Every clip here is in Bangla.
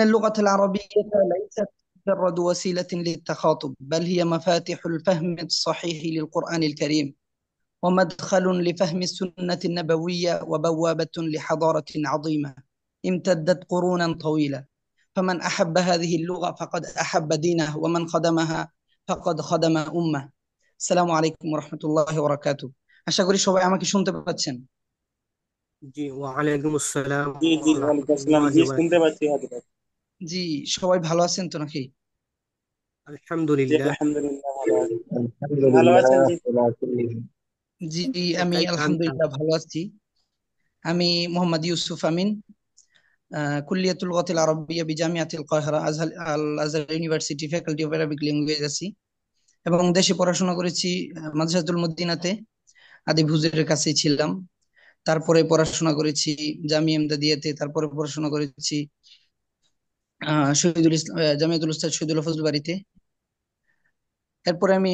اللغة العربية ليست مجرد وسيلة للتخاطب، بل هي مفاتيح الفهم الصحيح للقرآن الكريم، ومدخل لفهم السنة النبوية، وبوابة لحضارة عظيمة امتدت قرونا طويلة. فمن أحب هذه اللغة فقد أحب دينه، ومن خدمها فقد خدم أمة. السلام عليكم ورحمة الله وبركاته. আশা করি সবাই আমাকে শুনতে পাচ্ছেন। জি, ওয়ালাইকুম আসসালাম জি জি, ওয়া ওয়ালাইকুম আসসালাম। রাহমাতুল্লাহি জি, ওয়া শুনতে বারাকাতুহু। পাচ্ছি হাজরত। জি, সবাই ভালো আছেন তো নাকি? জি, আলহামদুলিল্লাহ। আলহামদুলিল্লাহ ভালো আছি। ভালো আলহামদুলিল্লাহ আছেন? জি ওয়া আলহামদুলিল্লাহ। জি, আমি একাই টানটান। আলহামদুলিল্লাহ ভালো আছি। আমি মোহাম্মদ ইউসুফ আমিন, কুল্লিয়াতুল লুগাতিল আরাবিয়্যা বিজামিয়াতিল কাহিরা, Al Azhar University, faculty of Arabic language আছি এবং দেশে পড়াশোনা করেছি। মাদ্রাসাতুল মদিনাতে আদিব হুজুরের কাছেই ছিলাম। তারপরে পড়াশোনা করেছি জামিয়া ইমদাদিয়াতে। তারপরে পড়াশোনা করেছি শহীদুল ইসলাম, জামিয়াতুল উস্তাদ শহীদুল্লাহ ফজল বাড়িতে। এরপরে আমি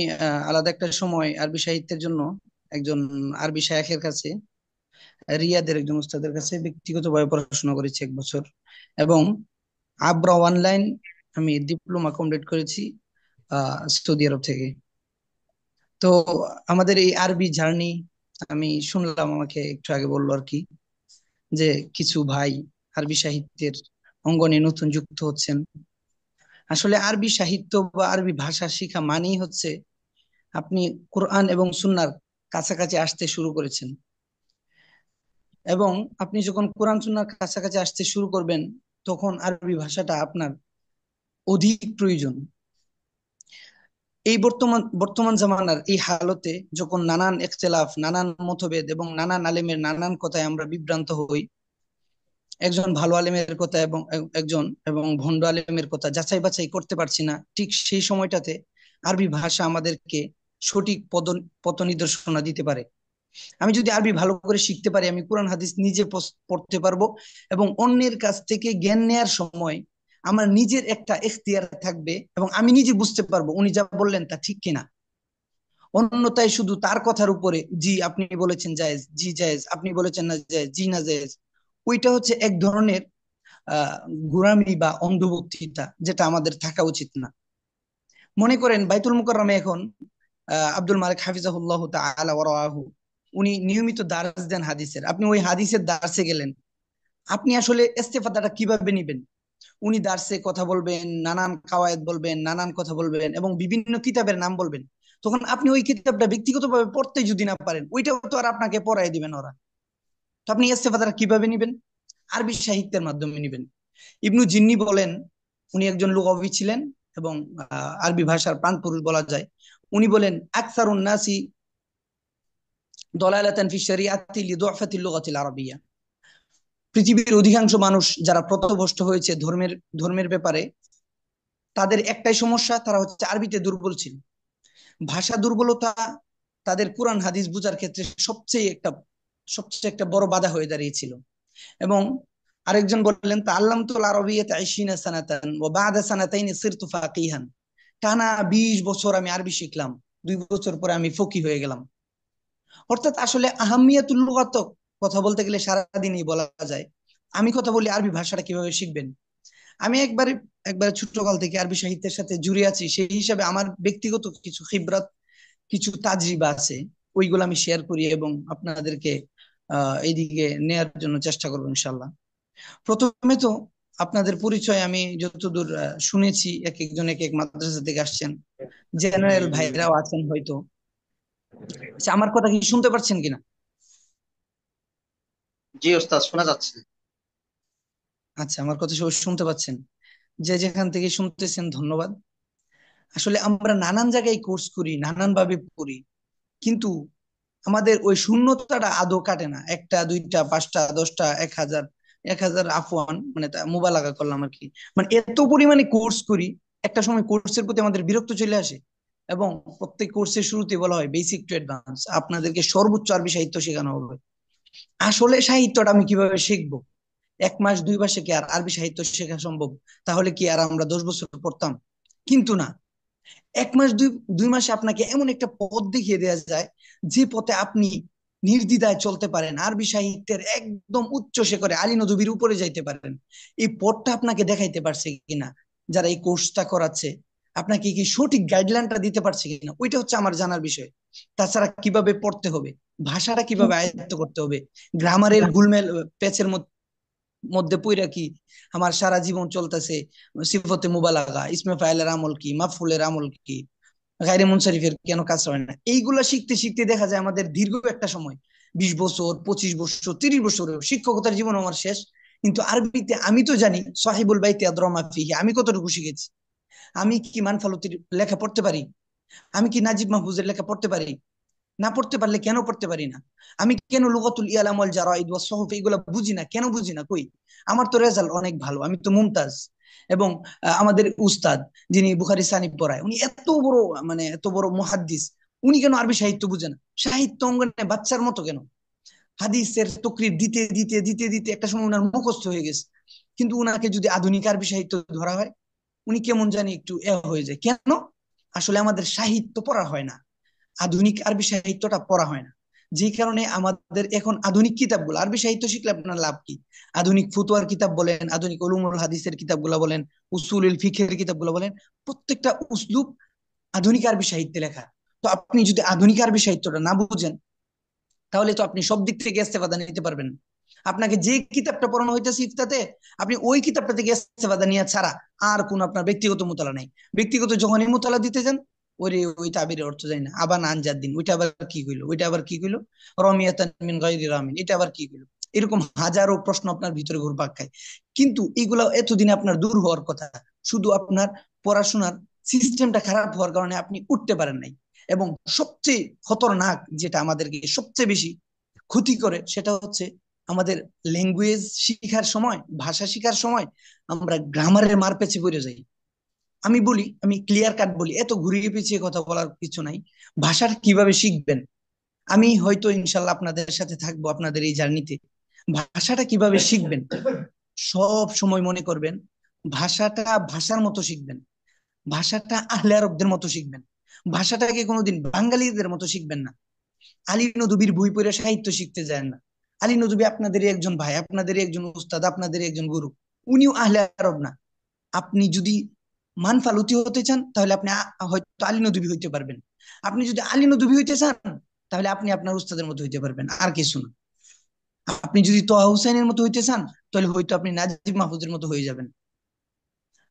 আলাদা একটা সময় আরবি সাহিত্যের জন্য একজন আরবি শায়খের কাছে, রিয়াদের একজন উস্তাদের কাছে ব্যক্তিগতভাবে পড়াশোনা করেছি 1 বছর, এবং আব্রা অনলাইন আমি ডিপ্লোমা কমপ্লিট করেছি সৌদি আরব থেকে। তো আমাদের এই আরবি জার্নি, আমি শুনলাম আমাকে একটু আগে বললো আর কি, যে কিছু ভাই আরবি সাহিত্যের অঙ্গনে নতুন যুক্ত হচ্ছেন। আসলে আরবি সাহিত্য বা আরবি ভাষা শেখা মানেই হচ্ছে আপনি কোরআন এবং সুন্নাহর কাছাকাছি আসতে শুরু করেছেন, এবং আপনি যখন কোরআন সুন্নাহর কাছাকাছি আসতে শুরু করবেন তখন আরবি ভাষাটা আপনার অধিক প্রয়োজন। এই বর্তমান বর্তমান জামানার এই হালতে যখন নানান ইখতিলাফ, নানান মতভেদ এবং নানান আলেমের নানান কথায় আমরা বিভ্রান্ত হই, একজন ভালো আলেমের কথা এবং একজন এবং ভণ্ড আলেমের কথা যাচাই বাছাই করতে পারছি না, ঠিক সেই সময়টাতে আরবি ভাষা আমাদেরকে সঠিক পথ নির্দেশনা দিতে পারে। আমি যদি আরবি ভালো করে শিখতে পারি, আমি কোরআন হাদিস নিজে পড়তে পারবো, এবং অন্যের কাছ থেকে জ্ঞান নেয়ার সময় আমার নিজের একটা এখতিয়ার থাকবে, এবং আমি নিজে বুঝতে পারবো উনি যা বললেন তা ঠিক কিনা। অন্যথায় শুধু তার কথার উপরে জি আপনি বলেছেন জায়েজ, জি জায়েজ, আপনি বলেছেন না জায়েজ, জি না জায়েজ, ওইটা হচ্ছে এক ধরনের আহ গোঁড়ামি বা অন্ধভক্তিটা, যেটা আমাদের থাকা উচিত না। মনে করেন বাইতুল মুকাররমে এখন আব্দুল মালিক হাফিজাহুল্লাহ তাআলা ওয়া রাআহু, উনি নিয়মিত দার্স দেন হাদিসের। আপনি ওই হাদিসের দার্সে গেলেন, আপনি আসলে ইস্তেফাদাটা কিভাবে নিবেন? উনি দার্সে কথা বলবেন, নানান কাওয়ায়েদ বলবেন, নানান কথা বলবেন এবং বিভিন্ন কিতাবের নাম বলবেন। তখন আপনি ওই কিতাবটা ব্যক্তিগতভাবে পড়তে যদি না পারেন, ওইটাও তো আর আপনাকে পড়াই দিবেন ওরা। তো আপনি ইস্তেফাদাটা কিভাবে নিবেন? আরবি সাহিত্যের মাধ্যমে নিবেন। ইবনু জিন্নি বলেন, উনি একজন লুগাবী ছিলেন এবং আরবি ভাষার প্রাণপুরুষ বলা যায়। উনি বলেন আকসারুন নাসি দলালাতান ফি শরিয়াতি লিদুআফাতিল লুগাতিল আরাবিয়্যা, পৃথিবীর অধিকাংশ মানুষ যারা পথভ্রষ্ট হয়েছে ধর্মের ব্যাপারে, তাদের একটাই সমস্যা, তারা হচ্ছে আরবিতে দুর্বল ছিল। ভাষা দুর্বলতা তাদের কোরআন হাদিস বোঝার ক্ষেত্রে সবচেয়ে একটা বড় বাধা হয়ে দাঁড়িয়েছিল। এবং আরেকজন বললেন তাআল্লামতুল আরাবিয়্যাতা 20 সানাতান ওয়া বা'দা সানাতাইন সিরতু ফাকিহান, টানা 20 বছর আমি আরবি শিখলাম, 2 বছর পরে আমি ফকি হয়ে গেলাম। অর্থাৎ আসলে আহাম্মিয়াতুল লুগাত কথা বলতে গেলে সারাদিনই বলা যায়। আমি কথা বলি আরবি ভাষাটা কিভাবে শিখবেন। আমি একবার ছোটকাল থেকে আরবি সাহিত্যের সাথে জুড়ে আছি, সেই হিসাবে আমার ব্যক্তিগত কিছু খিবরাত, কিছু তাজরিবা আছে, ওইগুলো আমি শেয়ার করি এবং আপনাদেরকে এইদিকে নেয়ার জন্য চেষ্টা করবো ইনশাল্লাহ। প্রথমে তো আপনাদের পরিচয় আমি যতদূর শুনেছি, এক একজন এক এক মাদ্রাসা থেকে আসছেন, জেনারেল ভাইরাও আছেন হয়তো। আচ্ছা, আমার কথা কি শুনতে পাচ্ছেন কিনা? জি ওস্তাদ, শোনা যাচ্ছে। আচ্ছা, আমার কথা সবাই শুনতে পাচ্ছেন? যে যেখান থেকে শুনতেছেন ধন্যবাদ। আসলে আমরা নানান জায়গায় কোর্স করি, নানান ভাবে পড়ি, কিন্তু আমাদের ওই শূন্যতাটা আদৌ কাটে না। একটা, দুইটা, পাঁচটা, 10টা, 1000, 1000 আফওয়ান, মানে মুবালাগা করলাম আর কি। মানে এত পরিমাণে কোর্স করি, একটা সময় কোর্সের প্রতি আমাদের বিরক্ত চলে আসে, এবং প্রত্যেক কোর্সের শুরুতে বলা হয় বেসিক টু অ্যাডভান্স, আপনাদেরকে সর্বোচ্চ আরবি সাহিত্য শেখানো হবে। আসলে সাহিত্যটা আমি কিভাবে শিখবো? 1 মাস 2 মাসে কি আর আরবি সাহিত্য শেখা সম্ভব? তাহলে কি আর আমরা 10 বছর পড়তাম? কিন্তু না, 1 মাস দুই দুই মাসে আপনাকে এমন একটা পথ দেখিয়ে দেওয়া যায়, যে পথে আপনি নির্দ্বিধায় চলতে পারেন, আরবি সাহিত্যের একদম উচ্চ শিখরে আলী নদভীর উপরে যাইতে পারেন, এই পথটা আপনাকে দেখাইতে পারছে কিনা যারা এই কোর্সটা করাচ্ছে, আপনাকে কি সঠিক গাইডলাইনটা দিতে পারছে কিনা, ওইটা হচ্ছে আমার জানার বিষয়। তাছাড়া কিভাবে পড়তে হবে, ভাষাটা কিভাবে আয়ত্ত করতে হবে, গ্রামারের গুলমেল পেচের মধ্যে পইরা কি আমার সারা জীবন চলতেছে, সিফতে মুবালাগা, ইসমে ফাইলের আমল কি, মাফউলের আমল কি, গায়রে মুনসারিফের কেন কাজ হয় না, এইগুলা শিখতে শিখতে দেখা যায় আমাদের দীর্ঘ একটা সময়, 20 বছর, 25 বছর, 30 বছর শিক্ষকতার জীবন আমার শেষ, কিন্তু আরবিতে আমি তো জানি সাহিবুল বাইতি আদরা মা ফিহি, আমি কতটুকু শিখেছি, আমি কি মানফালতির লেখা পড়তে পারি, আমি কি নাজিব মাহফুজের লেখা পড়তে পারি, না পড়তে পারলে কেন পড়তে পারি না, আমি কেন লুগাতুল ইয়ালাম ওয়াল জারাইদ ওয়াস সুহুফ এগুলো বুঝি না, কেন বুঝি না, কই আমার তো রেজাল্ট অনেক ভালো, আমি তো মুমতাজ। এবং আমাদের উস্তাদ যিনি বুখারী সানিফ পড়ায়, উনি এত বড়, মানে এত বড় মুহাদ্দিস, উনি কেন আরবি সাহিত্য বুঝে না, সাহিত্য অঙ্গনে বাচ্চার মতো কেন, হাদিসের তকরির দিতে দিতে দিতে দিতে একটা সময় উনার মুখস্থ হয়ে গেছে, কিন্তু উনাকে যদি আধুনিক আরবি সাহিত্য ধরা হয়, উনি কেমন জানি একটু হয়ে যায়, কেন, আসলে আমাদের সাহিত্য পড়া হয় না, আধুনিক আরবি সাহিত্যটা পড়া হয় না, যে কারণে আমাদের এখন আধুনিক কিতাবগুলো, আরবি সাহিত্য শিখলে আপনার লাভ কি, আধুনিক ফুতোয়ার কিতাব বলেন, আধুনিক উলুমুল হাদিসের কিতাবগুলো বলেন, উসুলুল ফিকহের কিতাবগুলো বলেন, প্রত্যেকটা উসলুব আধুনিক আরবি সাহিত্যে লেখা। তো আপনি যদি আধুনিক আরবি সাহিত্যটা না বুঝেন, তাহলে তো আপনি সব দিক থেকে ইস্তেফাদা নিতে পারবেন না। আপনাকে যে কিতাবটা পড়ানো হইতেছে ইফতাতে, আপনি ওই কিতাবটা থেকে ইস্তেফাদা নিয়ে ছাড়া আর কোন আপনার ব্যক্তিগত মোতালা নাই। ব্যক্তিগত যখনই মোতালা দিতে যান, ওরে ওই তাবিরের অর্থ যায় না, আবার আনজাদ দিন, ওইটা আবার কি কইলো, ওইটা আবার কি কইলো, রমিয়াতান মিন গায়রি রামিন, এটা আবার কি কইলো, এরকম হাজারো প্রশ্ন আপনার ভিতরে ঘুরপাক খায়। কিন্তু এগুলা এতদিনে আপনার দূর হওয়ার কথা, শুধু আপনার পড়াশোনার সিস্টেমটা খারাপ হওয়ার কারণে আপনি উঠতে পারেন নাই। এবং সবচেয়ে খতরনাক যেটা আমাদেরকে সবচেয়ে বেশি ক্ষতি করে, সেটা হচ্ছে আমাদের ল্যাঙ্গুয়েজ শিখার সময়, ভাষা শিখার সময় আমরা গ্রামারের মার পেছে পড়ে যাই। আমি বলি, আমি ক্লিয়ার কাট বলি, এত ঘুরিয়ে পেঁচিয়ে কথা বলার কিছু নাই। ভাষাটা কিভাবে শিখবেন, আমি হয়তো ইনশাল্লাহ আপনাদের সাথে থাকবো আপনাদের এই জার্নিতে। ভাষাটা কিভাবে শিখবেন, সব সময় মনে করবেন ভাষাটা ভাষার মতো শিখবেন, ভাষাটা আহলে আরবদের মতো শিখবেন, ভাষাটাকে কোনোদিন বাঙালিদের মতো শিখবেন না। আলী নদভীর বই পড়ে সাহিত্য শিখতে যায় না। আলী নদভী আপনাদেরই একজন ভাই, আপনাদেরই একজন উস্তাদ, আপনাদেরই একজন গুরু, উনিও আহলে আরব না। আপনি যদি মানফালতি হতে চান, তাহলে আপনি হয়তো আলী নদভী হইতে পারবেন। আপনি যদি আলী নদভী হইতে চান, তাহলে আপনি আপনার উস্তাদের মতো হইতে পারবেন, আর কিছু না। আপনি যদি তোহা হুসাইনের মতো হইতে চান, তাহলে হয়তো আপনি নাজিব মাহফুজের মতো হয়ে যাবেন।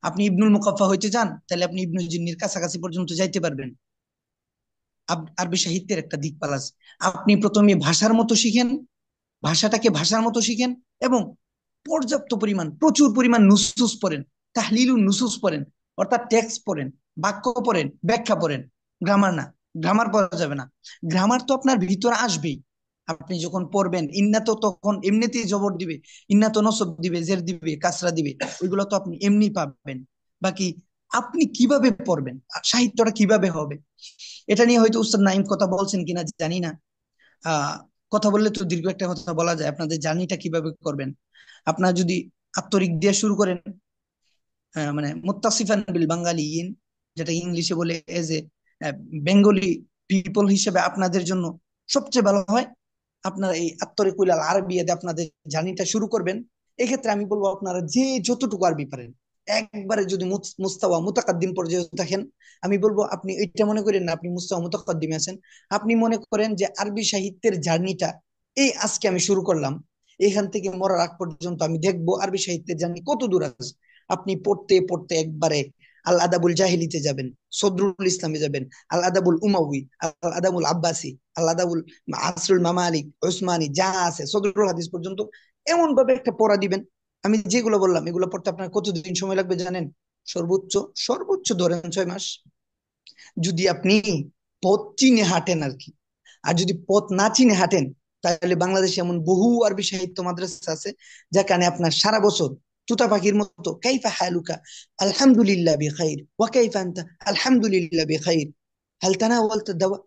আপনি ইবনুল মুকাফফা হইতে চান, তাহলে আপনি ইবনুল জিন্নির কাছাকাছি পর্যন্ত যাইতে পারবেন। আরবি সাহিত্যের একটা দিক পালাস, আপনি প্রথমে ভাষার মতো শিখেন, ভাষাটাকে ভাষার মতো শিখেন, এবং পর্যাপ্ত পরিমাণ, প্রচুর পরিমাণ নুসুস পড়েন, তাহলিলুন নুসুস পড়েন, অর্থাৎ টেক্সট পড়েন, বাক্য পড়েন, ব্যাখ্যা পড়েন, গ্রামার না। গ্রামার পড়া যাবে না, গ্রামার তো আপনার ভিতরে আসবেই। আপনি যখন পড়বেন, ইন্না তো তখন এমনিতেই জবর দিবে, ইন্না তো নসব দিবে, জের দিবে, কাসরা দিবে, ওইগুলো তো আপনি এমনি পাবেন। বাকি আপনি কিভাবে পড়বেন, সাহিত্যটা কিভাবে হবে, এটা নিয়ে হয়তো উস্তাদ নাইম কথা বলছেন কিনা জানি না। আহ কথা বললে তো দীর্ঘ একটা কথা বলা যায়, আপনাদের জার্নিটা কিভাবে করবেন। আপনার যদি আত্মরিক দিয়ে শুরু করেন, মানে মুত্তাসিফান বিল বাঙালিয়িন, যেটা ইংলিশে বলে এজ এ বেঙ্গলি পিপল হিসেবে আপনাদের জন্য সবচেয়ে ভালো হয় আপনারা এই আত্তরিকুল আল আরবিয়াতে আপনাদের জার্নিটা শুরু করবেন। এক্ষেত্রে আমি বলবো আপনারা যে যতটুকু আরবি পারেন, একবারে যদি মুস্তাওয়া মুতাকাদ্দিম পর্যায়ে থাকেন, আমি বলবো আপনি এটা মনে করেন না আপনি মুস্তাওয়া মুতাকাদ্দিমে আছেন, আপনি মনে করেন যে আরবি সাহিত্যের জার্নিটা এই আজকে আমি শুরু করলাম, এখান থেকে মরার আগ পর্যন্ত আমি দেখবো আরবি সাহিত্যের জার্নি কত দূর আছে। আপনি পড়তে পড়তে একবারে আল আদাবুল জাহিলিতে যাবেন, সদরুল ইসলামে যাবেন, আল আদাবুল উমাউই, আল আদাবুল আব্বাসি, আল আদাবুল আসরুল মামালিক, ওসমানী, যা আছে সদরুল হাদিস পর্যন্ত, এমন ভাবে একটা পড়া দিবেন। আমি যেগুলো বললাম এগুলো পড়তে আপনার কতদিন সময় লাগবে জানেন? সর্বোচ্চ সর্বোচ্চ ধরেন 6 মাস। যদি আপনি পথ চিনে হাঁটেন আর কি। আর যদি পথ না চিনে হাঁটেন, তাহলে বাংলাদেশে এমন বহু আরবি সাহিত্য মাদ্রাসা আছে যেখানে আপনার সারা বছর তুতা পাখির মতো কাইফা হালুকা, আলহামদুলিল্লাহ বিখাইর, ওয়া কাইফা আনতা, আলহামদুলিল্লাহ বিখাইর, হাল তানাওয়ালতা দাওয়া,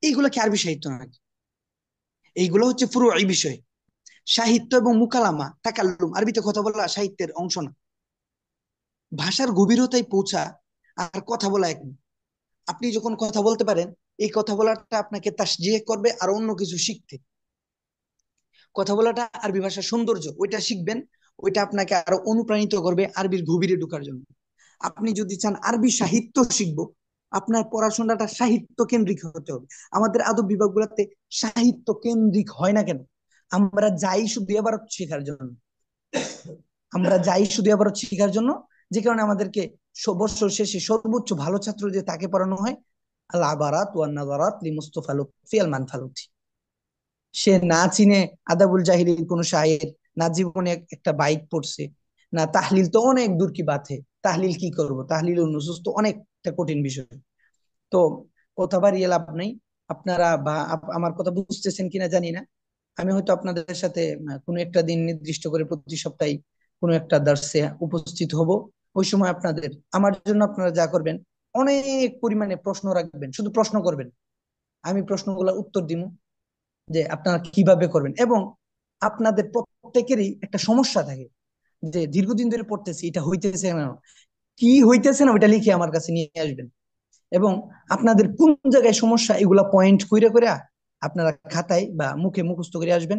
এইগুলো কি আরবি সাহিত্য নাকি? এইগুলো হচ্ছে ফুরুই বিষয়। সাহিত্য এবং মুকালামা তাকাল্লুম, আরবিতে কথা বলা সাহিত্যের অংশ না। ভাষার গভীরতায় পৌঁছা আর কথা বলা এক না। আপনি যখন কথা বলতে পারেন, এই কথা বলাটা আপনাকে তাসজিহ করবে আর অন্য কিছু শিখতে। কথা বলাটা আরবি ভাষার সৌন্দর্য, ওইটা শিখবেন। ওইটা আপনাকে আরো অনুপ্রাণিত করবে আরবির গভীরে ঢোকার জন্য। আপনি যদি চান আরবি সাহিত্য শিখবো, আপনার পড়াশোনাটা সাহিত্য কেন্দ্রিক হতে হবে। আমাদের আদব বিভাগগুলোতে সাহিত্য কেন্দ্রিক হয় না কেন? আমরা যাই শুধু এবারত শেখার জন্য, আমরা যাই শুধু এবারত শেখার জন্য, যে কারণে আমাদেরকে বছর শেষে সর্বোচ্চ ভালো ছাত্র যে তাকে পড়ানো হয় আল আবারাত ওয়ান নাযারাত লি মুস্তাফা লুৎফি আল মানফালুতি। সে না চিনে আদাবুল জাহিলির কোন শায়ের, না জীবনে একটা বাইক পড়ছে, না তাহলিল তো অনেক দূর কি বাতে, তাহলিল কি করব, তাহলিল ও নুসুস তো অনেকটা কঠিন বিষয়। তো কথা বাড়িয়ে লাভ নাই। আপনারা বা আমার কথা বুঝতেছেন কিনা জানি না। আমি হয়তো আপনাদের সাথে কোনো একটা দিন নির্দিষ্ট করে প্রতি সপ্তাহে কোনো একটা দার্সে উপস্থিত হব। ওই সময় আপনাদের, আমার জন্য আপনারা যা করবেন, অনেক পরিমাণে প্রশ্ন রাখবেন, শুধু প্রশ্ন করবেন, আমি প্রশ্নগুলোর উত্তর দিব, যে আপনারা কিভাবে করবেন। এবং আপনাদের প্রত্যেকেরই একটা সমস্যা থাকে, যে দীর্ঘদিন ধরে পড়তেছি, এটা হইতেছে না, কি হইতেছে না ওইটা লিখে আমার কাছে নিয়ে আসবেন। এবং আপনাদের কোন জায়গায় সমস্যা এগুলা পয়েন্ট করে করে আপনারা খাতায় বা মুখে মুখস্থ করে আসবেন।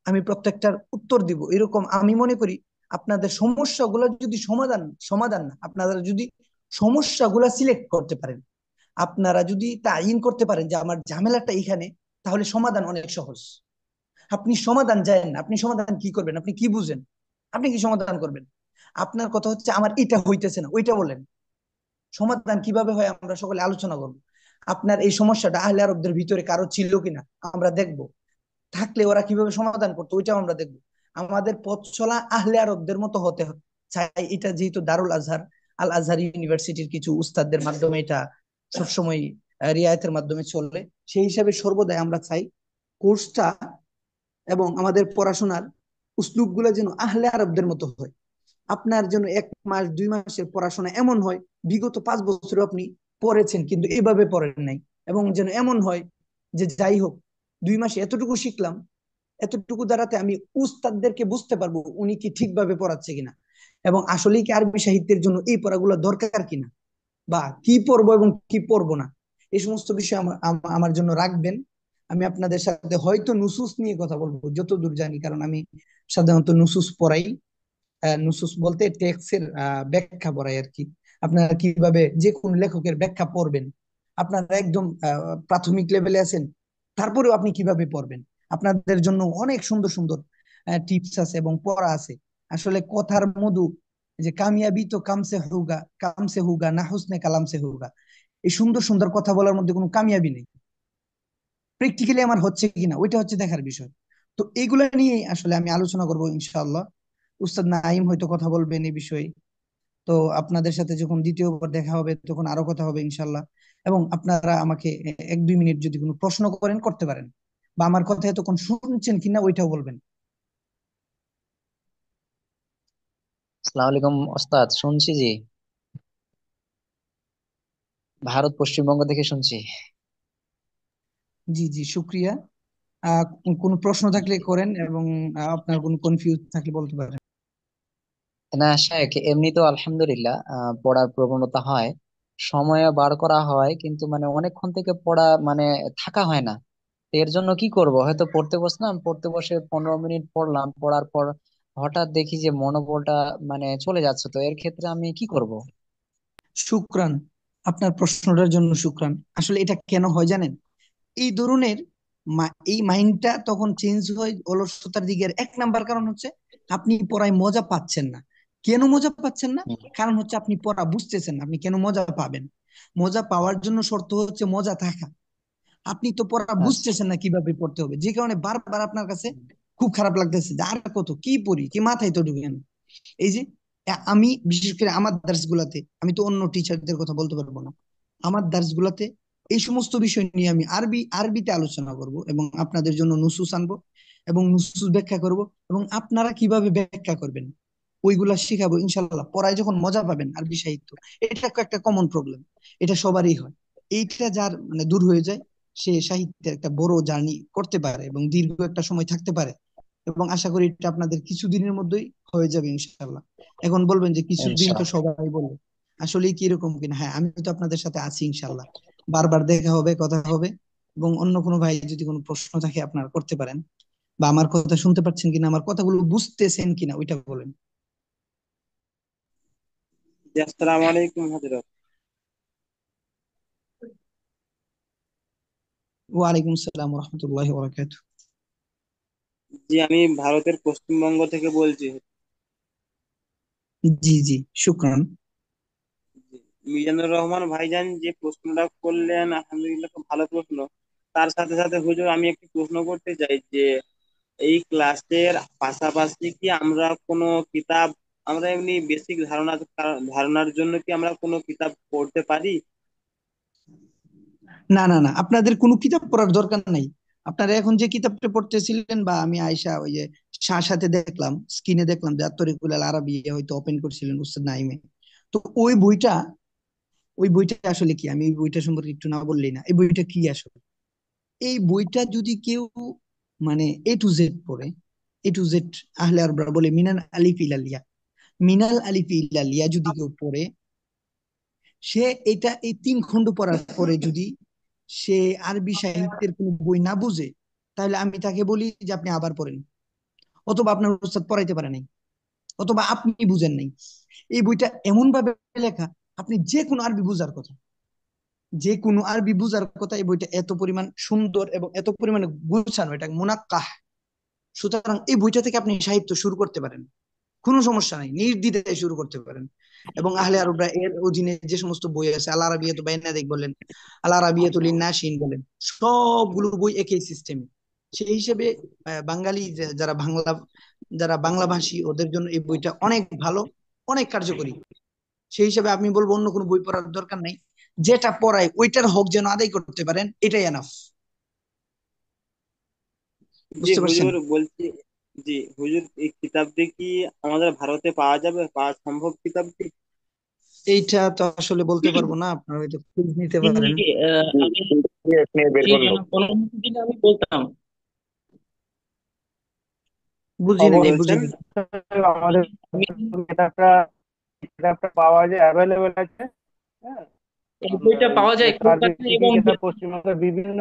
আমি প্রত্যেকটার উত্তর দিব। এরকম আমি মনে করি আপনাদের সমস্যাগুলো যদি সমাধান, সমাধান না, আপনারা যদি সমস্যাগুলো সিলেক্ট করতে পারেন, আপনারা যদি তাইন করতে পারেন যে আমার ঝামেলাটা এখানে, তাহলে সমাধান অনেক সহজ। আপনি সমাধান জানেন, আপনি সমাধান কি করবেন, আপনি কি বুঝেন, আপনি কি সমাধান করবেন? আপনার কথা হচ্ছে আমার এটা হইতেছে না, ওইটা বলেন। সমাধান কিভাবে হয় আমরা সকলে আলোচনা করব। আপনার এই সমস্যাটা আহলে আরবদের ভিতরে কারো ছিল কিনা আমরা দেখব, থাকলে ওরা কিভাবে সমাধান করতো ওইটাও আমরা দেখবো। আমাদের পথ চলা আহলে আরবদের মতো হতে চাই। এটা যেহেতু দারুল আজহার, আল আজহার ইউনিভার্সিটির কিছু উস্তাদদের মাধ্যমে এটা সবসময় রিয়ায়তের মাধ্যমে চলে, সেই হিসাবে সর্বদাই আমরা চাই কোর্সটা এবং আমাদের পড়াশোনার উসলুব গুলা যেন আহলে আরবদের মতো হয়। আপনার জন্য 1 মাস 2 মাসের পড়াশোনা এমন হয় বিগত 5 বছর আপনি পড়েছেন কিন্তু এভাবে পড়েন নাই। এবং যেন এমন হয় যে যাই হোক, 2 মাসে এতটুকু শিখলাম, এতটুকু দ্বারাতে আমি উস্তাদদেরকে বুঝতে পারবো উনি কি ঠিকভাবে পড়াচ্ছে কিনা, এবং আসলেই কি আরবি সাহিত্যের জন্য এই পড়াগুলো দরকার কিনা, বা কি পড়বো এবং কি পড়বো না, এই সমস্ত বিষয় আমার জন্য রাখবেন। আমি আপনাদের সাথে হয়তো নুসুস নিয়ে কথা বলবো যতদূর জানি, কারণ আমি সাধারণত নুসুস পড়াই। নুসুস বলতে টেক্সটের ব্যাখ্যা পড়াই আর কি। আপনারা কিভাবে যে কোন লেখকের ব্যাখ্যা পড়বেন, আপনারা একদম প্রাথমিক লেভেলে আছেন, তারপরেও আপনি কিভাবে পড়বেন, আপনাদের জন্য অনেক সুন্দর সুন্দর টিপস আছে এবং পড়া আছে। আসলে কথার মধু, যে কামিয়াবি তো কাম সে হুগা না হুসনে কালাম সে হুগা। এই সুন্দর সুন্দর কথা বলার মধ্যে কোনো কামিয়াবি নেই, প্র্যাকটিক্যালি আমার হচ্ছে কিনা ওইটা হচ্ছে দেখার বিষয়। তো এইগুলা নিয়ে আসলে আমি আলোচনা করবো ইনশাআল্লাহ। উস্তাদ নাইম হয়তো কথা বলবেন এই বিষয়ে। তো আপনাদের সাথে যখন দ্বিতীয়বার দেখা হবে তখন আরো কথা হবে ইনশাআল্লাহ। এবং আপনারা আমাকে 1-2 মিনিট যদি কোনো প্রশ্ন করেন করতে পারেন, বা আমার কথা এতক্ষণ শুনছেন কিনা ওইটাও বলবেন। আসসালামু আলাইকুম ওস্তাদ, শুনছি জি। ভারত পশ্চিমবঙ্গ থেকে শুনছি। জি জি, শুক্রিয়া। আহ কোনো প্রশ্ন থাকলে করেন, এবং আপনার কোনো কনফিউজ থাকলে বলতে পারেন। না শেখ, এমনি তো আলহামদুলিল্লাহ পড়ার প্রবণতা হয়, সময় বার করা হয়, কিন্তু মানে অনেকক্ষণ থেকে পড়া মানে থাকা হয় না। তো এর জন্য কি করব, হয়তো পড়তে বসলাম, পড়তে বসে 15 মিনিট পড়লাম, পড়ার পর হঠাৎ দেখি যে মনোবলটা মানে চলে যাচ্ছে। তো এর ক্ষেত্রে আমি কি করব? শুক্রান, আপনার প্রশ্নটার জন্য শুক্রান। আসলে এটা কেন হয় জানেন? এই ধরনের এই মাইন্ডটা তখন চেঞ্জ হয় অলসতার দিকে। 1 নাম্বার কারণ হচ্ছে আপনি পড়ায় মজা পাচ্ছেন না। কেন মজা পাচ্ছেন না? হুম, কারণ হচ্ছে আপনি পড়া বুঝতেছেন না। আপনি কেন মজা পাবেন? মজা পাওয়ার জন্য শর্ত হচ্ছে মজা থাকা। আপনি তো পড়া আচ্ছা। বুঝতেছেন না কিভাবে পড়তে হবে, যে কারণে বারবার আপনার কাছে খুব খারাপ লাগতেছে যে আর কত কি পড়ি, কি মাথায় তো ঢুকে না। এই যে আমি বিশেষ করে আমার দার্স গুলাতে, আমি তো অন্য টিচারদের কথা বলতে পারবো না, আমার দার্স গুলাতে এই সমস্ত বিষয় নিয়ে আমি আরবিতে আলোচনা করব, এবং আপনাদের জন্য নুসুস আনবো এবং নুসুস ব্যাখ্যা করব, এবং আপনারা কিভাবে ব্যাখ্যা করবেন ওইগুলা শিখাবো ইনশাল্লাহ। পড়ায় যখন মজা পাবেন আরবি সাহিত্য, এটা একটা কমন প্রবলেম, এটা সবারই হয়। এইটা যার মানে দূর হয়ে যায়, সে সাহিত্যের একটা বড় জার্নি করতে পারে এবং দীর্ঘ একটা সময় থাকতে পারে। এবং আশা করি এটা আপনাদের কিছুদিনের মধ্যেই হয়ে যাবে ইনশাল্লাহ। এখন বলবেন যে কিছুদিন তো ইনশাআল্লাহ। সবাই বলে, আসলে কি এরকম কিনা? হ্যাঁ, আমি তো আপনাদের সাথে আছি ইনশাল্লাহ। বারবার দেখা হবে, কথা হবে। এবং অন্য কোনো ভাই যদি কোনো প্রশ্ন থাকে আপনারা করতে পারেন। বা আমার কথা শুনতে পাচ্ছেন কিনা, আমার কথাগুলো বুঝতেছেন কিনা ওইটা বলেন। জি, আসসালামু আলাইকুম হযরত। ওয়ালাইকুম আসসালাম রহমতুল্লাহি ওয়া বারাকাতুহু। জি, আমি ভারতের পশ্চিমবঙ্গ থেকে বলছি। জি জি, শুকরান। জি, মিজানুর রহমান ভাইজান যে প্রশ্নটা করলেন, আলহামদুলিল্লাহ, খুব ভালো প্রশ্ন। তার সাথে সাথে হুজুর আমি একটি প্রশ্ন করতে চাই যে এই ক্লাসের পাশাপাশি কি আমরা কোনো কিতাব, আমরা এমনি বেসিক ধারণার জন্য কি আমরা কোনো কিতাব পড়তে পারি? না না না, আপনাদের কোনো কিতাব পড়ার দরকার নাই। আপনারা এখন যে কিতাবটা পড়তেছিলেন, বা আমি আয়শা ওই যে সাথে দেখলাম, স্ক্রিনে দেখলাম যে আত-তরিকুল আল আরাবিয়া হয়তো ওপেন করছিলেন উস্তাদ নাইমে। তো ওই বইটা আসলে কি, আমি ওই বইটা সম্পর্কে একটু না বললেই না। এই বইটা কি আসলে? এই বইটা যদি কেউ মানে A to Z পড়ে, A to Z, আহলে আরবরা বলে মিনাল আলিফ ইলাল ইয়া, মিনাল আলিফ ইলাল ইয়া যদি কেউ পড়ে, সে এটা এই 3 খণ্ড পড়ার পরে যদি সে আরবি সাহিত্যের কোনো বই না বুঝে, তাহলে আমি তাকে বলি যে আপনি আবার পড়েন, অথবা আপনার উস্তাদ পড়াইতে পারে নাই, অথবা আপনি বুঝেন নাই। এই বইটা এমন ভাবে লেখা, আপনি যে কোনো আরবি বুঝার কথা, যে কোনো আরবি বুঝার কথা, এই বইটা এত পরিমাণ সুন্দর এবং এত পরিমাণে গুছানো, এটা মুনাক্কাহ। সুতরাং এই বইটা থেকে আপনি সাহিত্য শুরু করতে পারেন, কোনো সমস্যা নাই, নির্দ্বিধায় শুরু করতে পারেন। এবং আহলে আরবরা এর অধীনে যে সমস্ত বই আছে, আল আরাবিয়াতু বাইনাদিক বলেন, আল আরাবিয়াতু লিন্নাসিন বলেন, সবগুলো বই একই সিস্টেমে। সেই হিসেবে বাঙালি যারা বাংলা ভাষী, ওদের জন্য এই বইটা অনেক ভালো, অনেক কার্যকরী। সেই হিসেবে আমি বলবো অন্য কোনো বই পড়ার দরকার নাই, যেটা পড়ায় ওইটার হক যেন আদায় করতে পারেন, এটাই এনাফ। জি বুঝতে পারছেন? হুজুর বলছি। জি হুজুর, এই কিতাবটি কি আমাদের ভারতে পাওয়া যাবে, পাওয়া সম্ভব কিতাবটি? এইটা তো আসলে বলতে পারবো না, আপনারা হয়তো খোঁজ নিতে জি, পারেন। আমি বের জি করলো। অনুমতি দিলে আমি বলতাম। বুঝি জি নাই, বুঝি বলছেন। নাই। আমাদের আমি কিতাবটা কিতাবটা পাওয়া যায়, অ্যাভেলেবেল আছে। হ্যাঁ, এই আমরা বইটা পাওয়া যায় আরবি কলকাতায় স্পিকিং এবং কিতাব পশ্চিমবঙ্গের বিভিন্ন,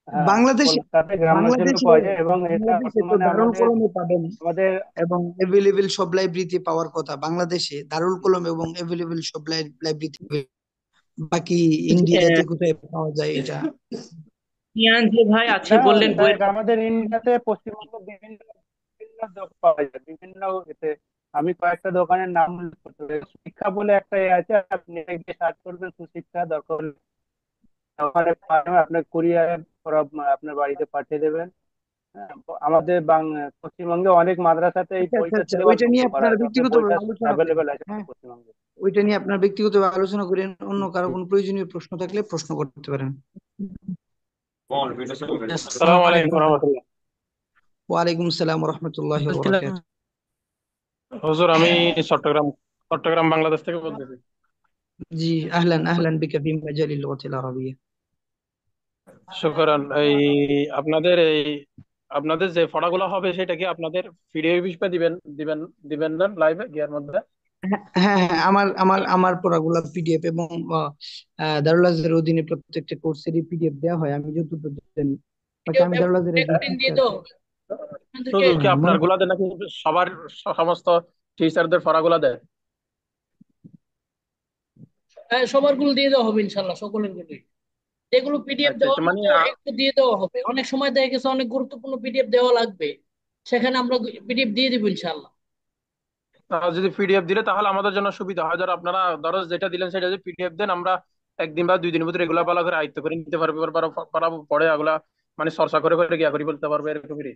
হ্যাঁ, বাংলাদেশে কলকাতায় গ্রামাঞ্চলেও বাংলাদেশে পাওয়া যায়, এবং এটা বাংলাদেশে তো বর্তমানে দারুল আমাদের কলমে পাবেন, আমাদের এবং এভেলেবেল সব লাইব্রেরিতে পাওয়ার কথা। বাংলাদেশে দারুল কলম এবং এভেলেবেল সব লাইব্রেরিতে। বাকি ইন্ডিয়াতে কোথায় পাওয়া যায় এটা? ইয়ান যে ভাই আছে না, বললেন বইয়ের এটা আমাদের ইন্ডিয়াতে পশ্চিমবঙ্গ বিভিন্ন বিভিন্ন পাওয়া যায় বিভিন্ন এতে। আমি কয়েকটা দোকানের নাম উল্লেখ করতে পারি। শিক্ষা বলে একটা আছে, আপনি গিয়ে সার্চ করবেন সুশিক্ষা, দরকার হলে ওখানে পাঠানো, আপনার কুরিয়ার ওরা আপনার বাড়িতে পাঠিয়ে দেবেন। হ্যাঁ, আমাদের পশ্চিমবঙ্গে অনেক মাদ্রাসাতে এই আচ্ছা আচ্ছা বইটা আচ্ছা, সিলেবাস ওইটা নিয়ে ভুক্ত করা আপনারা আছে, আপনার ব্যক্তিগত বইটা আলোচনা করেন। অ্যাভেলেবেল আছে হ্যাঁ, পশ্চিমবঙ্গে। ওইটা নিয়ে আপনার ব্যক্তিগত আলোচনা করেন, অন্য কারো কোনো প্রয়োজনীয় প্রশ্ন থাকলে প্রশ্ন করতে পারেন। আসসালামু আলাইকুম রহমতুল্লাহ। ওয়ালাইকুম আসসালাম রহমতুল্লাহ বলছিলাম বরকাত। হুজুর, আমি চট্টগ্রাম চট্টগ্রাম বাংলাদেশ থেকে বলতেছি। জি, আহলান আহলান বিকা ফি মাজালিল লুগাতিল আরাবিয়া। শুকরান। আপনাদের এই আপনাদের যে পড়াগুলো হবে সেটা কি আপনাদের পিডিএফ হিসেবে দিবেন দিবেন দিবেন না লাইভে গিয়ার মধ্যে? হ্যাঁ হ্যাঁ হ্যাঁ, আমার পড়াগুলো পিডিএফ, এবং দারুল আজহারের অধীনে প্রত্যেকটা কোর্সেরই পিডিএফ দেওয়া হয়, আমি যতটুকু জানি। বাকি আমি দারুল আজহারের যে টিচার। শুধু কি আপনার মনে গুলা দেন নাকি সবার সমস্ত টিচারদের পড়াগুলা দেয়? হ্যাঁ, সবার গুলো দিয়ে দেওয়া হবে ইনশাল্লাহ, সকলের গুলোই। যেগুলো পিডিএফ আচ্ছা দেওয়ার আচ্ছা, মানে মতো একটু দিয়ে দেওয়া হবে। অনেক সময় দেখা গেছে অনেক গুরুত্বপূর্ণ পিডিএফ দেওয়া লাগবে, সেখানে আমরা পিডিএফ দিয়ে দিব ইনশাল্লাহ। যদি পিডিএফ দিলে তাহলে আমাদের জন্য সুবিধা হয়। ধর আপনারা ধরো যেটা দিলেন সেটা যদি পিডিএফ দেন, আমরা একদিন বা 2 দিনের ভিতরে এগুলা ভালো করে আয়ত্ত করে নিতে পারবো, পারাবো, পরে এগুলা মানে চর্চা করে করে গিয়া করে বলতে পারবো, এরকমই।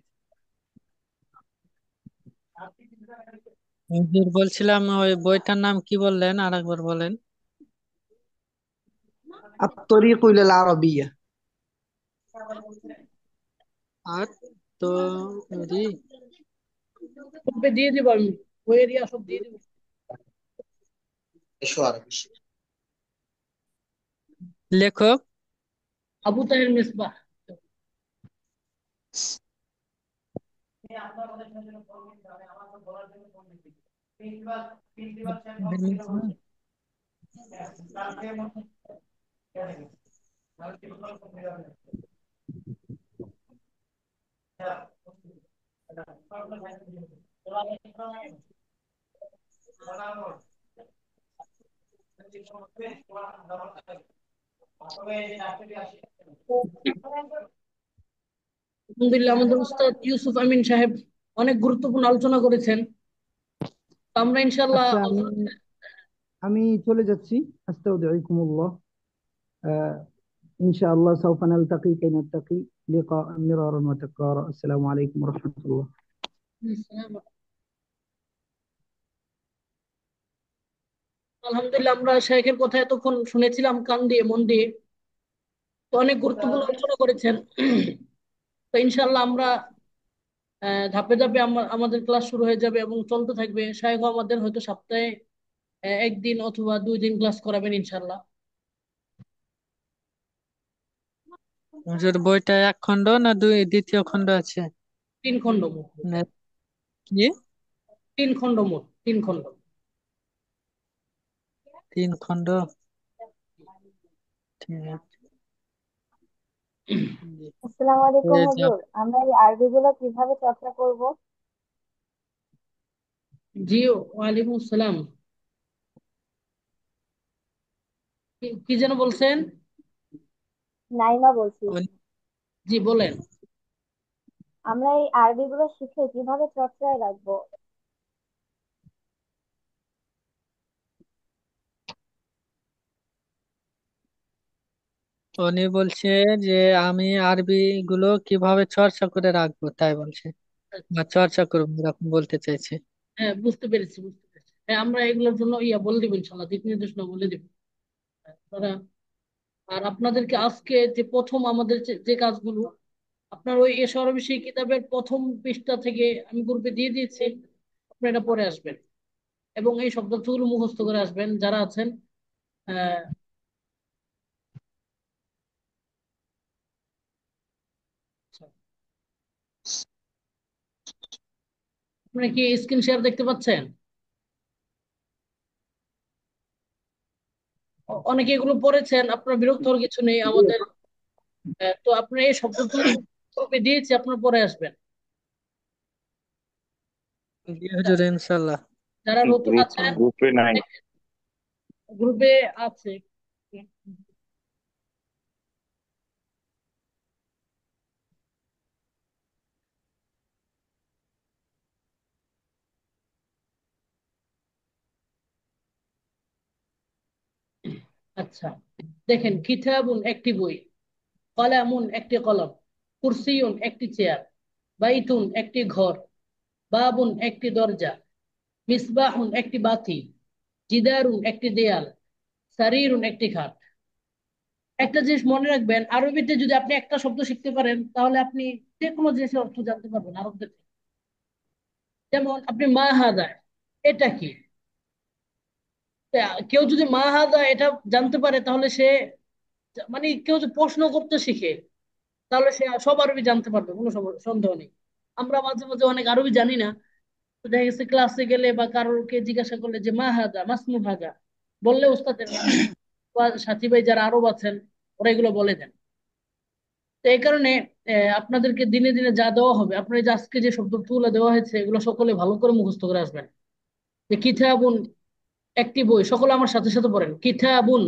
হুজুর, বলছিলাম ওই বইটার নাম কি বললেন, আরেকবার বলেন। আত-তরিক ইলাল আরাবিয়া। আর তো রি গ্রুপে দিয়ে দিব আমি, ওই এরিয়া সব দিয়ে দিব। এসো আরবি। লেখক আবু তাহের মিসবাহ। আলহামদুলিল্লাহ, আমাদের উস্তাদ ইউসুফ আমিন সাহেব অনেক গুরুত্বপূর্ণ আলোচনা করেছেন। তো আমরা ইনশাল্লাহ আচ্ছা, আমি আমি চলে যাচ্ছি। আস্তাউদিকুমুল্লাহ। إن شاء الله سوف نلتقي كي نلتقي لقاء مرارا وتكرارا. السلام عليكم ورحمة الله. আলহামদুলিল্লাহ, আমরা শাইখের কথা এতক্ষণ শুনেছিলাম কান দিয়ে মন দিয়ে। তো অনেক গুরুত্বপূর্ণ আলোচনা করেছেন। তো ইনশাল্লাহ আমরা ধাপে ধাপে আমাদের ক্লাস শুরু হয়ে যাবে এবং চলতে থাকবে। শাইখ আমাদের হয়তো সপ্তাহে একদিন অথবা 2 দিন ক্লাস করাবেন ইনশাল্লাহ। হুজুর বইটা এক খণ্ড না দ্বিতীয় খণ্ড আছে? 3 খণ্ড মোট। না, কি? 3 খণ্ড মোট, 3 খণ্ড। 3 খণ্ড, ঠিক আছে। আসসালামু আলাইকুম এই যে হুজুর, আমরা এই আরবি গুলো কিভাবে চর্চা করব? জি, ওয়ালাইকুম আসসালাম। কি যেন বলছেন? নাইমা বলছি। জি বলেন। আমরা এই আরবি গুলো শিখে কিভাবে চর্চায় রাখবো? উনি বলছে যে আমি আরবি গুলো কিভাবে চর্চা করে রাখবো তাই বলছে, বা চর্চা করবো এরকম বলতে চাইছে। হ্যাঁ, বুঝতে পেরেছি, বুঝতে পেরেছি। হ্যাঁ, আমরা এগুলোর জন্য বলে দিব ইনশাল্লাহ, দিক নির্দেশনা বলে দিব আপনারা। আর আপনাদেরকে আজকে যে প্রথম আমাদের যে কাজগুলো, আপনার ওই এশার বিষয় কিতাবের প্রথম পৃষ্ঠা থেকে আমি গ্রুপে দিয়ে দিয়েছি। আপনারা এটা পড়ে আসবেন এবং এই শব্দগুলো মুখস্থ করে আসবেন যারা আছেন। আহ আচ্ছা, আপনারা কি স্ক্রিন শেয়ার দেখতে পাচ্ছেন? অনেকে এগুলো পড়েছেন, আপনারা বিরক্ত হওয়ার কিছু নেই আমাদের। তো আপনারা এই শব্দগুলো গ্রুপে দিয়েছি, আপনারা পড়ে আসবেন। জি হুজুর, ইনশাল্লাহ। যারা নতুন আছেন গ্রুপে নাই। গ্রুপে আছে। আচ্ছা, দেখেন, কিতাবুন একটি বই, কলামুন একটি কলম, কুরসিউন একটি চেয়ার, বাইতুন একটি ঘর, বাবুন একটি দরজা, মিসবাহুন একটি বাতি, জিদারুন একটি দেয়াল, সারিরুন একটি খাট। একটা জিনিস মনে রাখবেন, আরবিতে যদি আপনি একটা শব্দ শিখতে পারেন তাহলে আপনি যে কোনো জিনিসের অর্থ জানতে পারবেন আরবদের থেকে। যেমন আপনি মা হাদা, এটা কি? তা কেউ যদি মা হাদা এটা জানতে পারে তাহলে সে, মানে কেউ যদি প্রশ্ন করতে শিখে তাহলে সে সব আরবি জানতে পারবে, কোনো সন্দেহ নেই। আমরা মাঝে মাঝে অনেক আরবি জানি না। তো দেখা গেছে ক্লাসে গেলে বা কারোরকে জিজ্ঞাসা করলে যে মা হাদা মাসমু হাদা, বললে উস্তাদেরা বা সাথী ভাই যারা আরব আছেন ওরা এগুলো বলে দেন। তো এই কারণে আপনাদেরকে দিনে দিনে যা দেওয়া হবে, আপনার এই যে আজকে যে শব্দ তুলে দেওয়া হয়েছে এগুলো সকলে ভালো করে মুখস্থ করে আসবেন। যে কিতাবুন একটি বই, সকলে আমার সাথে সাথে পড়েন। কিতাবুন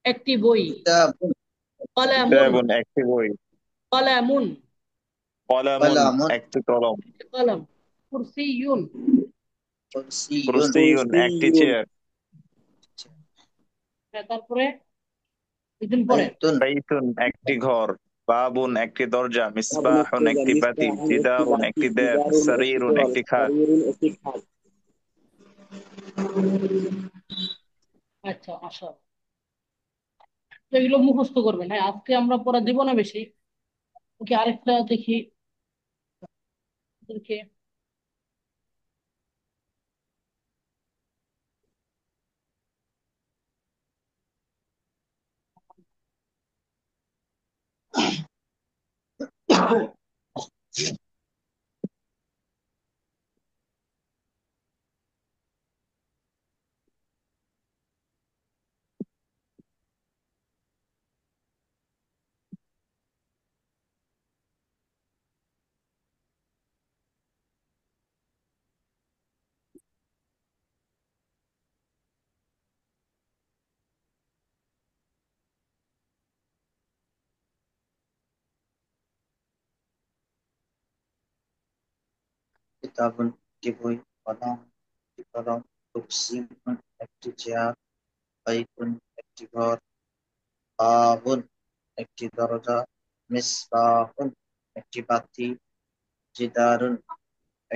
একটি বই, কিতাব, কলামুন কিতাবুন একটি বই, কলামুন কলামুন কালামুন, একটি কলম, কলম, কুরসিয়ুন। কুরসিয়ুন, কুরসিয়ুন একটি চেয়ার, তারপরে একদিন পরে বাইতুন, বাইতুন একটি ঘর, বাবুন একটি দরজা, মিসবাহুন একটি বাতি, জিদারুন একটি দেয়াল, সারিরুন একটি খাট। আচ্ছা আসা, তো এগুলো মুখস্থ করবেন। হ্যাঁ, আজকে আমরা পড়া দিব না বেশি। ওকে, আরেকটা দেখি ওদেরকে। কিতাবুন একটি বই, কলম একটি কলম, কুরসিয়ুন একটি চেয়ার, বাইতুন একটি ঘর, বাবুন একটি দরজা, মিসবাহুন একটি বাতি, জিদারুন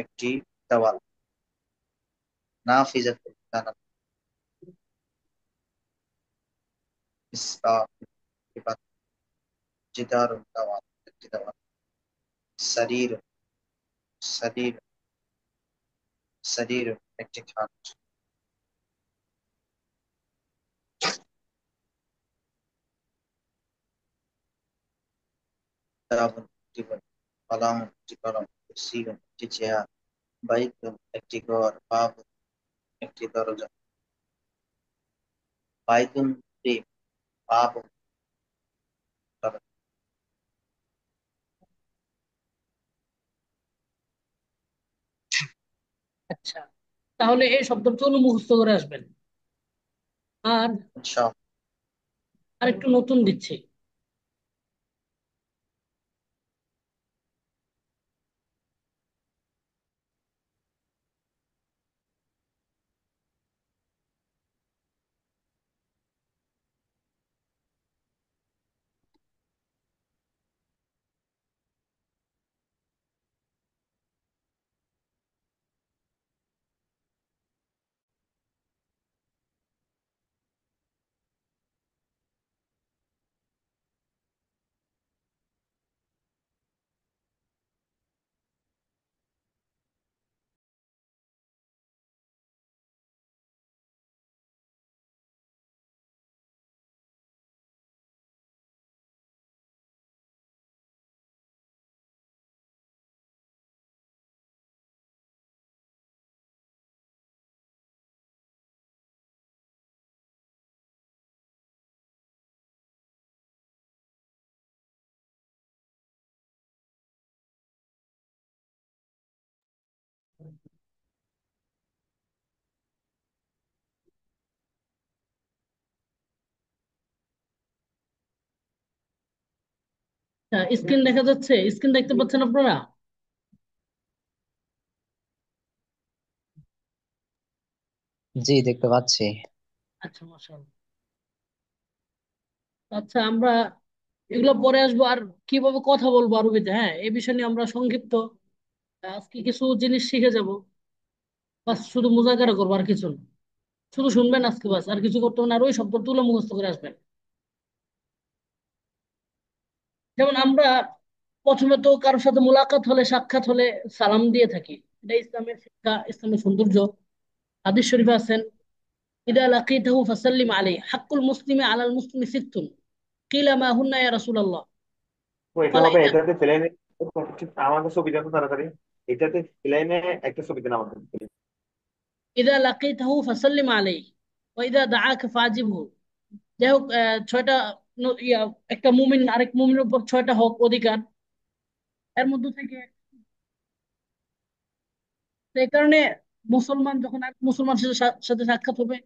একটি দেওয়াল, নাফিজাতুন জানালা, মিসবাহ একটি বাতি, জিদারুন দেওয়াল একটি দেওয়াল, সারির সারির সারির একটি খাট, কিতাবুন একটি বই, কলম একটি কলম, কুরসিয়ুন একটি চেয়ার, বাইতুন একটি ঘর, বাবুন একটি দরজা, বাইতুন একটি, বাবুন দরজা। আচ্ছা, তাহলে এই শব্দগুলো মুখস্থ করে আসবেন। আর ইনশাআল্লাহ। আরেকটু নতুন দিচ্ছি। স্ক্রিন দেখা যাচ্ছে? স্ক্রিন দেখতে পাচ্ছেন আপনারা? জি, দেখতে পাচ্ছি। আচ্ছা, মাশাআল্লাহ। আচ্ছা, আমরা এগুলো পরে আসবো। আর কিভাবে কথা বলবো আরবিতে, হ্যাঁ, এই বিষয় নিয়ে আমরা সংক্ষিপ্ত আজকে কিছু জিনিস শিখে যাব। বাস শুধু মুজাকারা করবো, আর কিছু না। শুধু শুনবেন আজকে, বাস আর কিছু করতে হবে না। আর ওই শব্দ তুলে মুখস্থ করে আসবেন। যেমন আমরা প্রথমে তো কারোর সাথে মোলাকাত হলে, সাক্ষাৎ হলে সালাম দিয়ে থাকি। এটা ইসলামের শিক্ষা, ইসলামের সৌন্দর্য। হাদিস শরীফে আছেন, ইদা লাকিতাহু ফাসাল্লিম আলাইহি, হাক্কুল মুসলিমি আলাল মুসলিমি সিত্তুন, কিলা মা হুন্না ইয়া রাসূলুল্লাহ। তো এটা ক্বালা হবে, এটাতে প্লেনে আমাকে ছবি দেন তো তাড়াতাড়ি। এটাতে প্লেনে একটা ছবি দেন আমাকে। ইদা লাকিতাহু ফাসাল্লিম আলাইহি ওয়া ইদা দাআকা ফাজিবহু। যাই হোক, ছয়টা একটা মুমিন আরেক মুমিনের উপর ছয়টা হক, অধিকার। এর মধ্যে থেকে তো এই কারণে মুসলমান যখন এক মুসলমান সাথে সাক্ষাৎ হবে,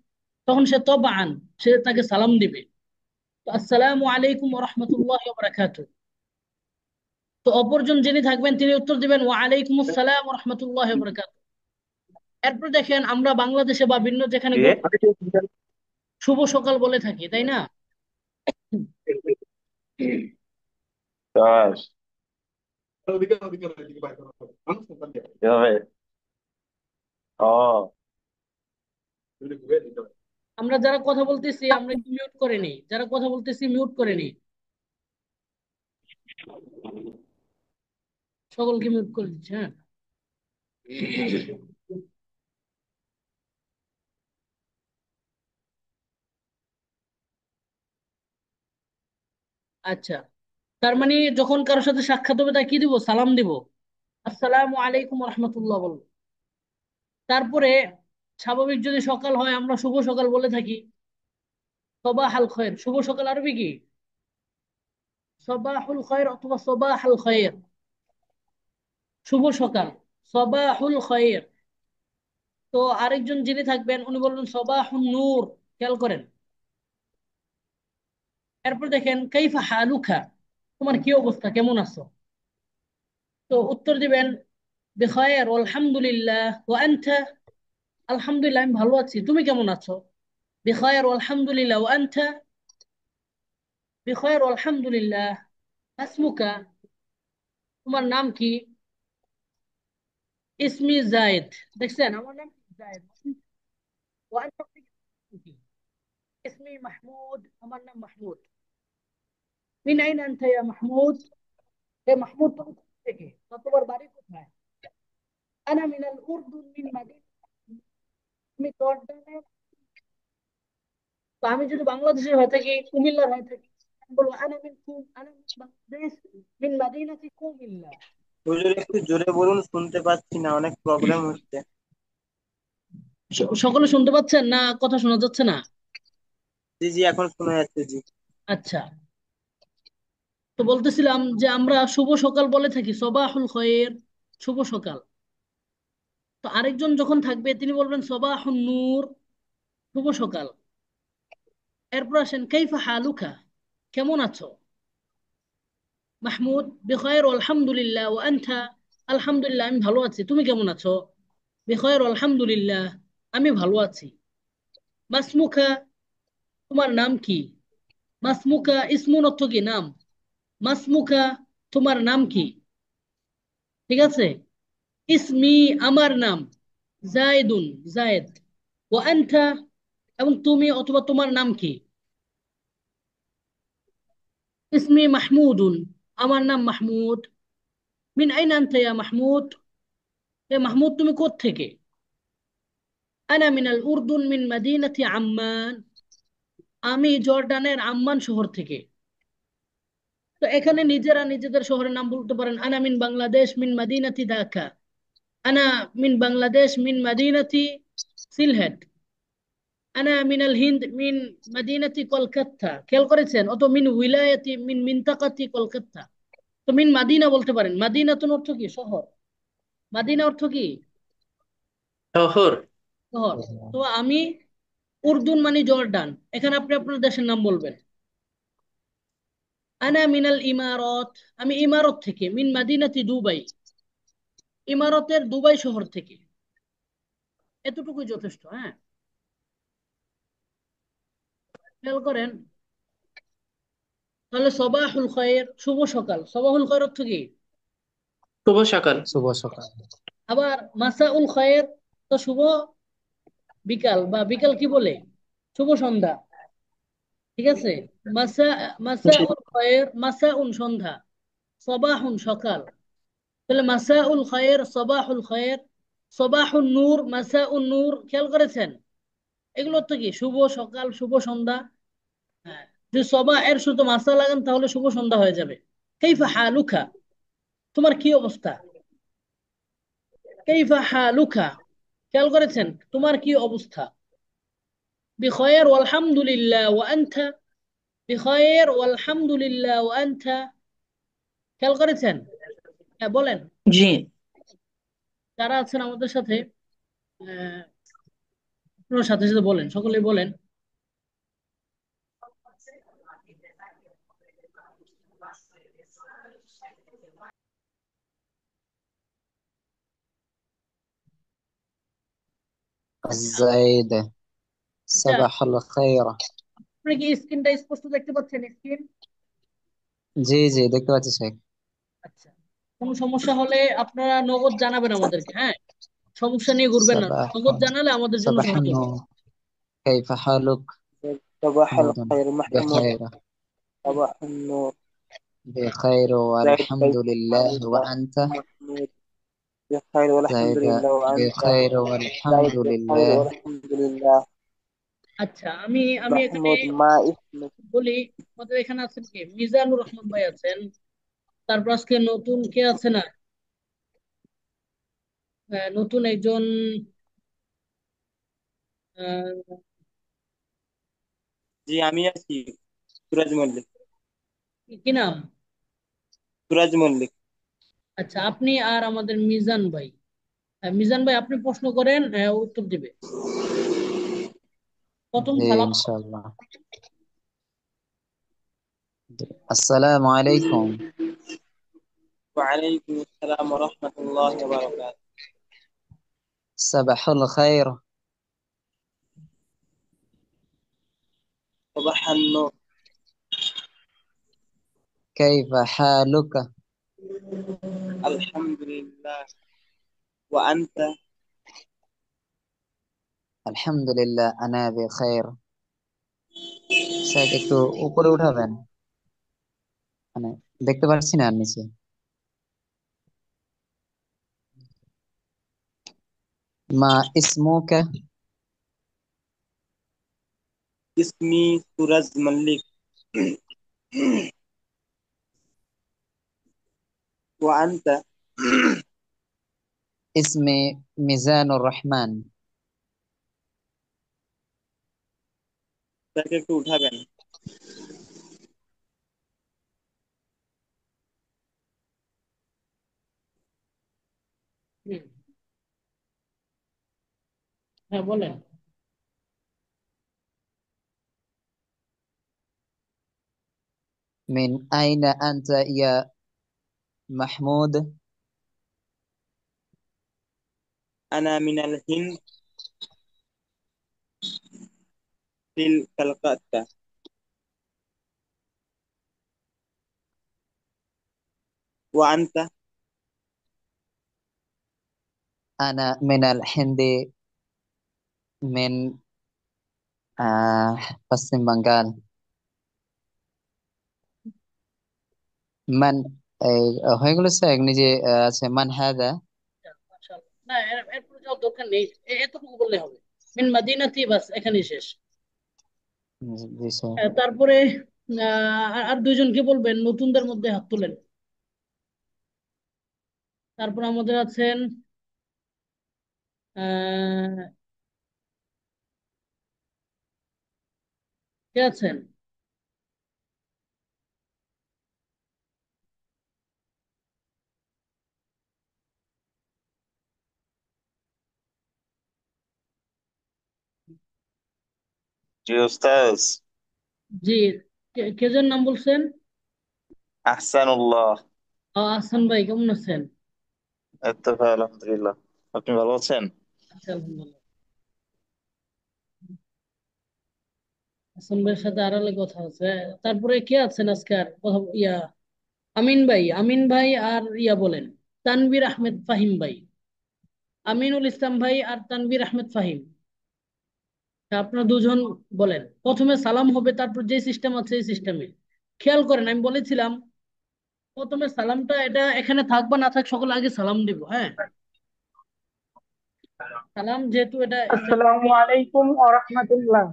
তখন সে তবাআন, সে তাকে সালাম দিবে। তো আসসালামু আলাইকুম ওয়া রাহমাতুল্লাহি ওয়া বারাকাতুহু। তো অপরজন যিনি থাকবেন তিনি উত্তর দিবেন ওয়া আলাইকুম আসসালাম ওয়া রাহমাতুল্লাহি ওয়া বারাকাতুহু। এরপর দেখেন, আমরা বাংলাদেশে বা ভিন্ন যেখানে শুভ সকাল বলে থাকি, তাই না? চাস এভাবে। ও আমরা যারা কথা বলতেছি আমরা একটু মিউট করে নিই, যারা কথা বলতেছি মিউট করে নিই, সকলকে মিউট করে দিচ্ছি, হ্যাঁ। আচ্ছা, তার মানে যখন কারোর সাথে সাক্ষাৎ হবে তাই কি দিব? সালাম দিব, আসসালামু আলাইকুম রহমতুল্লাহ বলবো। তারপরে স্বাভাবিক যদি সকাল হয় আমরা শুভ সকাল বলে থাকি, সবাহাল খয়ের। শুভ সকাল আরবি কি? সবাহুল খয়ের অথবা সবাহাল খয়ের, শুভ সকাল, সবাহুল খয়ের। তো আরেকজন যিনি থাকবেন উনি বলবেন সবাহুন নূর। খেয়াল করেন। এরপর দেখেন, কাইফা হালুকা, তোমার কি অবস্থা, কেমন আছো? তো উত্তর দিবেন বিখায়ের আলহামদুলিল্লাহ ওয়া আনতা, আলহামদুলিল্লাহ আমি ভালো আছি, তুমি কেমন আছো? বিখায়ের আলহামদুলিল্লাহ ওয়া আনতা, বিখায়ের আলহামদুলিল্লাহ। আসমুকা, তোমার নাম কি? ইসমি জায়েদ, দেখছেন আমার নাম জায়েদ। ওয়া আনতা, কি? ইসমি মাহমুদ, আমার নাম মাহমুদ। মিন আইন আনতা ইয়া মাহমুদ, হে মাহমুদ তুমি কোথা থেকে বা তোমার বাড়ি কোথায়? আনা মিনাল উর্দুন মিন মাদিনা, আমি জর্ডানের। তো আমি যদি বাংলাদেশের হয়ে থাকি, কুমিল্লার হয়ে থাকি, আমি বলবো আনা মিন বাংলাদেশ মিন মাদিনাতি কুমিল্লা। হুজুর একটু জোরে বলুন, শুনতে পাচ্ছি না, অনেক প্রবলেম হচ্ছে। সকলে শুনতে পাচ্ছেন না? কথা শোনা যাচ্ছে না? জি জি, এখন শোনা যাচ্ছে, জি। আচ্ছা, তো বলতেছিলাম যে আমরা শুভ সকাল বলে থাকি সবাহুল খয়ের, শুভ সকাল। তো আরেকজন যখন থাকবে তিনি বলবেন সবাহুন নূর, শুভ সকাল। এরপর আসেন কাইফা হালুকা, কেমন আছো? মাহমুদ বিখয়ের আলহামদুলিল্লাহ ও আনতা, আলহামদুলিল্লাহ আমি ভালো আছি, তুমি কেমন আছো? বিখয়ের আলহামদুলিল্লাহ, আমি ভালো আছি। মাসমুকা, তোমার নাম কি? মাসমুকা ইসমুন অর্থ কি? নাম। মাসমুকা, তোমার নাম কি? ঠিক আছে। ইসমি, আমার নাম। জায়দুন, জায়েদ। ও আনতা, এবং তুমি অথবা তোমার নাম কি? ইসমি মাহমুদুন, আমার নাম মাহমুদ। মিন আইন আনতা ইয়া মাহমুদ, এ মাহমুদ তুমি কোত্থেকে থেকে? আনা মিনাল উর্দুন মিন মাদিনাতি আম্মান, আমি জর্ডানের আম্মান শহর থেকে। তো এখানে নিজেরা নিজেদের শহরের নাম বলতে পারেন। আনা মিন বাংলাদেশ মিন মাদিনাতি ঢাকা, আনা মিন বাংলাদেশ মিন মাদিনাতি সিলহেট, আনা মিনাল হিন্দ মিন মাদিনাতি কলকাতা। খেয়াল করেছেন? অত মিন উইলায়াতি মিন মিনতাকাতি কলকাতা। তো মিন মাদিনা বলতে পারেন। মাদিনাতুন অর্থ কি? শহর। মাদিনা অর্থ কি? শহর। শহর। তো আমি উর্দুন মানে জর্ডান, এখানে আপনি আপনার দেশের নাম বলবেন। আনা মিনাল ইমারত, আমি ইমারত থেকে। মিন মাদিনাতি দুবাই, ইমারতের দুবাই শহর থেকে। এতটুকুই যথেষ্ট। হ্যাঁ, খেয়াল করেন। তাহলে সবাহুল খয়ের, শুভ সকাল। সবাহুল খয়ের অর্থ কি? শুভ সকাল। শুভ সকাল। আবার মাসাউল খয়ের, তো শুভ বিকাল, বা বিকাল কি বলে? শুভ সন্ধ্যা। ঠিক আছে। মাসা, জি। মাসাউল খয়ের, মাসাউন সন্ধ্যা, সবাহুন সকাল। তাহলে মাসাউল খয়ের, সবাহুল খয়ের, সবাহুন নূর, মাসাউন নূর। খেয়াল করেছেন? এগুলো তো কি? শুভ সকাল, শুভ সন্ধ্যা। হ্যাঁ, যদি সবা এর শুধু মাসা লাগান তাহলে শুভ সন্ধ্যা হয়ে যাবে। কাইফা হালুকা, তোমার কি অবস্থা? কাইফা হালুকা, খেয়াল করেছেন? তোমার কি অবস্থা? বিখয়ের আলহামদুলিল্লাহ ওয়া আনতা, বিখয়ের আলহামদুলিল্লাহ ওয়া আনতা। খেয়াল করেছেন? হ্যাঁ, বলেন। জি। যারা আছেন আমাদের সাথে, আহ, আপনার সাথে সাথে বলেন, সকলেই বলেন। الزايدة আচ্ছা, صباح الخير। আপনি কি স্ক্রিনটা স্পষ্ট দেখতে পাচ্ছেন? স্ক্রিন? জি জি, দেখতে পাচ্ছি শেখ। আচ্ছা, কোনো সমস্যা হলে আপনারা নগদ জানাবেন আমাদেরকে। হ্যাঁ, সমস্যা নিয়ে ঘুরবেন না, صباح নগদ জানালে আমাদের জন্য صباح সহজ হবে। النور، كيف حالك؟ صباح محمود. الخير محمود. بخير. صباح النور. بخير زايد والحمد كيف لله، حالك؟ وأنت؟ محمود بخير والحمد زايد لله، وأنت؟ بخير زايد والحمد بخير لله. والحمد لله. আচ্ছা, আমি আমি এখানে محمود ما اسمك؟ বলি। আমাদের এখানে আছেন কি? মিজানুর রহমান ভাই আছেন। তারপর আজকে নতুন কে আছে না? নতুন একজন, আহ, জি আমি আছি, সুরাজ মল্লিক। কি নাম? সুরাজ মল্লিক। আচ্ছা, আপনি আর আমাদের মিজান ভাই। মিজান ভাই আপনি প্রশ্ন করেন, উত্তর দিবে। প্রথম জি সালাম। ইনশাআল্লাহ। আসসালামু আলাইকুম। وعليكم السلام ورحمة الله وبركاته. صباح الخير. صباح النور. كيف حالك؟ الحمد لله. وأنت؟ الحمد لله أنا بخير. স্যার একটু উপরে উঠাবেন, মানে দেখতে পাচ্ছি না আর নিচে। মা ইসমুকা? اسمي سورج ملك. وأنت؟ ইসমে মিজানুর রহমান। তাকে একটু উঠাবেন। হুম, হ্যাঁ বলেন। মিন আইনা আনতা ইয়া মাহমুদ? أنا من الهند في كلكتة. وأنت؟ আনা মিনাল হিন্দি মিন পশ্চিম বাঙ্গাল। মান এই হয়ে গেল স্যার, নিজে আছে মান হাদা। মাশাআল্লাহ। না এরপরে যাওয়ার দরকার নেই, এতটুকু বললে হবে। মিন মাদিনাতি, বাস এখানেই শেষ। জি স্যার। তারপরে আর দুইজনকে বলবেন, নতুনদের মধ্যে হাত তুলেন। তারপর আমাদের আছেন আহ কে আছেন? জি ওস্তাজ। জি, কে যেন নাম বলছেন? আহসানুল্লাহ। আহসান ভাই, কেমন আছেন? এই তো ভাই আলহামদুলিল্লাহ। আপনি ভালো আছেন? আচ্ছা, আলহামদুলিল্লাহ। হাসান ভাইয়ের সাথে আড়ালে কথা আছে। তারপরে কে আছেন আজকে আর কথা আমিন ভাই, আমিন ভাই আর বলেন, তানভীর আহমেদ ফাহিম ভাই। আমিনুল ইসলাম ভাই আর তানভীর আহমেদ ফাহিম। আপনারা দুজন বলেন। প্রথমে সালাম হবে, তারপর যে সিস্টেম আছে এই সিস্টেমে খেয়াল করেন। আমি বলেছিলাম প্রথমে সালামটা, এটা এখানে থাক বা না থাক, সকলে আগে সালাম দিব। হ্যাঁ, সালাম যেহেতু এটা আসসালামু আলাইকুম ওয়া রাহমাতুল্লাহ।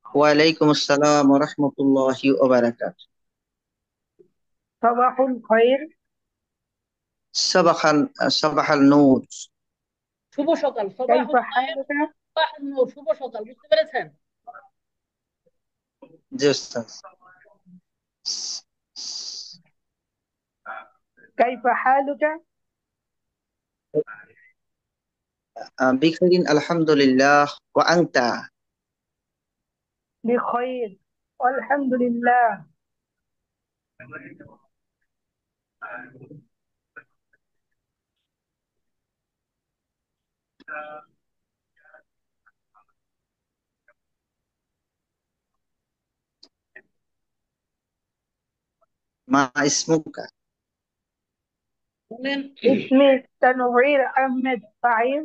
ওয়ালাইকুম আসসালাম ওয়া রাহমাতুল্লাহি ওয়া বারাকাতুহু। সাবাহুল খাইর। সাবাহান সাবাহাল নূর। শুভ সকাল, কাইফা সবাহুল খায়ের, হালুকা? সাবাহুন নূর, শুভ সকাল। বুঝতে পেরেছেন? জি ওস্তাদ। কাইফা হালুকা? বিখাইরিন আলহামদুলিল্লাহ। ওয়া আনতা? বিখাইর আলহামদুলিল্লাহ। মা ইসমুকা? বলেন। ইসমি তানভীর আহমেদ ফাহিম।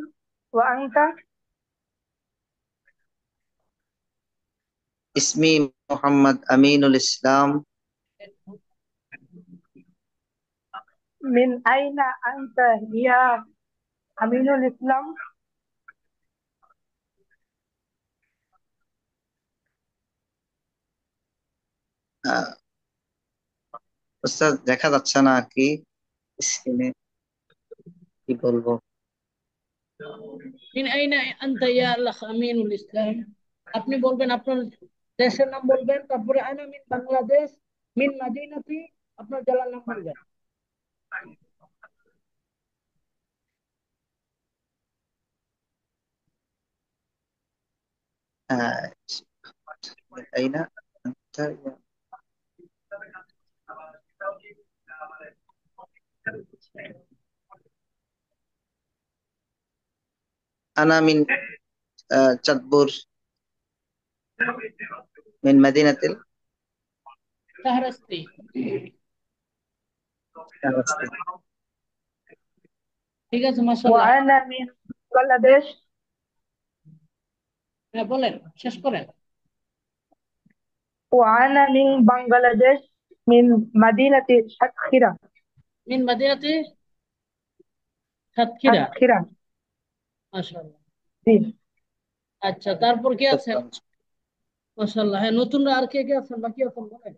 ওয়া আনতা? ইসমি মুহাম্মদ আমিনুল ইসলাম। মিন আইনা আনতা ইয়া আমিনুল ইসলাম? আহ, ওস্তাদ দেখা যাচ্ছে না আর কি স্ক্রিনে, কি বলবো। মিন আইনা আনতা ইয়া আল্লাহ আমিনুল ইসলাম। আপনি বলবেন আপনার দেশের নাম বলবেন, তারপরে আনা মিন বাংলাদেশ, মিন মাদিনাতি, আপনার জেলার নাম বলবেন। আহ, তাই না? আচ্ছা, أنا من চাঁদপুর من مدينة শাহরাস্তি। الشارقة. ঠিক আছে, মাশাআল্লাহ। وأنا من بنغلاديش হ্যাঁ, বলেন, শেষ করেন। وأنا من بنغلاديش من مدينة সাতক্ষীরা মিন মাদিনাতি সাতক্ষীরা। সাতক্ষীরা মাশাআল্লাহ। জি। আচ্ছা, তারপর কে আছেন? شكرا. মাশাআল্লাহ। হ্যাঁ, নতুনরা আর কে কে আছেন, বাকি আছেন, বলেন।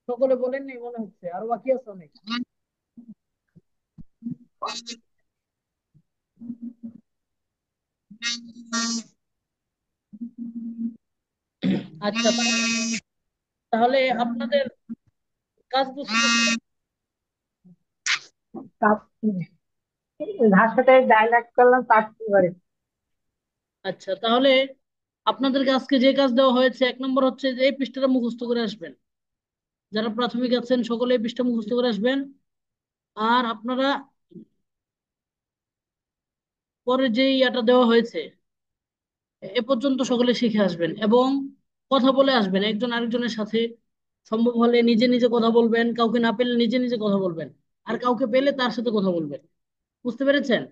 সকলে বলেন নাই মনে হচ্ছে, আর বাকি আছে অনেক। আচ্ছা, তাহলে আপনাদের কাজ বুঝতে পারছেন? যার সাথে ডায়লগ করলাম তার কি করে। আচ্ছা, তাহলে আপনাদেরকে আজকে যে কাজ দেওয়া হয়েছে, 1 নম্বর হচ্ছে যে এই পৃষ্ঠাটা মুখস্থ করে আসবেন। যারা প্রাথমিক আছেন সকলে এই পৃষ্ঠা মুখস্থ করে আসবেন। আর আপনারা পরে যে ইয়াটা দেওয়া হয়েছে এ পর্যন্ত সকলে শিখে আসবেন এবং কথা বলে আসবেন একজন আরেকজনের সাথে। সম্ভব হলে নিজে নিজে কথা বলবেন, কাউকে না পেলে নিজে নিজে কথা বলবেন, আর কাউকে পেলে তার সাথে কথা বলবেন। বুঝতে পেরেছেন?